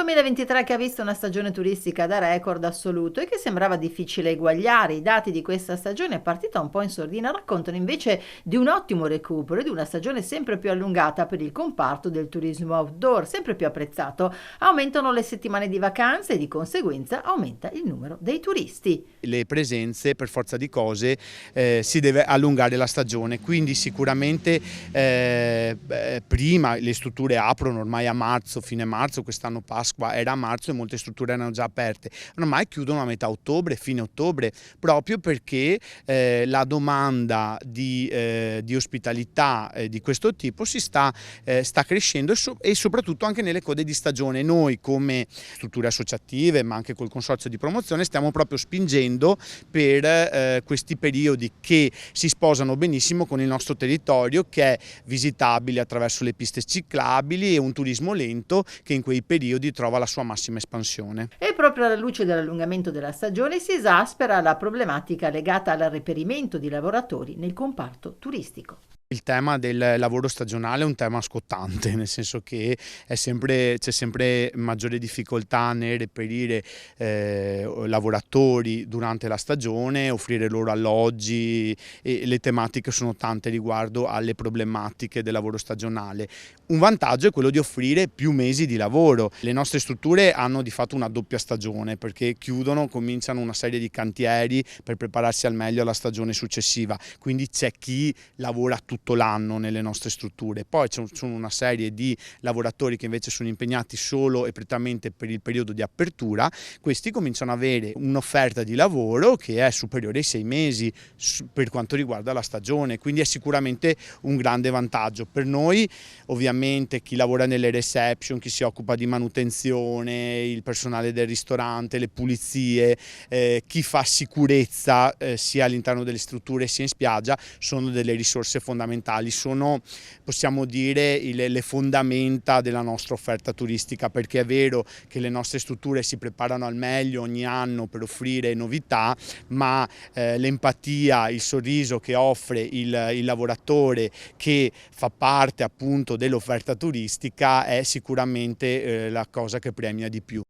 2023 che ha visto una stagione turistica da record assoluto e che sembrava difficile eguagliare. I dati di questa stagione, partita un po' in sordina, raccontano invece di un ottimo recupero e di una stagione sempre più allungata per il comparto del turismo outdoor, sempre più apprezzato. Aumentano le settimane di vacanze e di conseguenza aumenta il numero dei turisti. Le presenze, per forza di cose, si deve allungare la stagione, quindi sicuramente prima le strutture aprono ormai a marzo, fine marzo, quest'anno Pasqua era a marzo e molte strutture erano già aperte, ormai chiudono a metà ottobre, fine ottobre, proprio perché la domanda di ospitalità di questo tipo sta crescendo e soprattutto anche nelle code di stagione. Noi come strutture associative, ma anche col consorzio di promozione, stiamo proprio spingendo per questi periodi che si sposano benissimo con il nostro territorio, che è visitabile attraverso le piste ciclabili e un turismo lento che in quei periodi trova la sua massima espansione. E proprio alla luce dell'allungamento della stagione si esaspera la problematica legata al reperimento di lavoratori nel comparto turistico. Il tema del lavoro stagionale è un tema scottante, nel senso che c'è sempre maggiore difficoltà nel reperire lavoratori durante la stagione, offrire loro alloggi, e le tematiche sono tante riguardo alle problematiche del lavoro stagionale. Un vantaggio è quello di offrire più mesi di lavoro. Le nostre strutture hanno di fatto una doppia stagione, perché chiudono, cominciano una serie di cantieri per prepararsi al meglio alla stagione successiva, quindi c'è chi lavora tutto l'anno nelle nostre strutture, poi ci sono una serie di lavoratori che invece sono impegnati solo e prettamente per il periodo di apertura. Questi cominciano ad avere un'offerta di lavoro che è superiore ai 6 mesi per quanto riguarda la stagione, quindi è sicuramente un grande vantaggio per noi. Ovviamente chi lavora nelle reception, chi si occupa di manutenzione, il personale del ristorante, le pulizie, chi fa sicurezza sia all'interno delle strutture sia in spiaggia, sono delle risorse fondamentali, sono, possiamo dire, le fondamenta della nostra offerta turistica, perché è vero che le nostre strutture si preparano al meglio ogni anno per offrire novità, ma l'empatia, il sorriso che offre il lavoratore che fa parte appunto dell'offerta turistica è sicuramente la cosa che premia di più.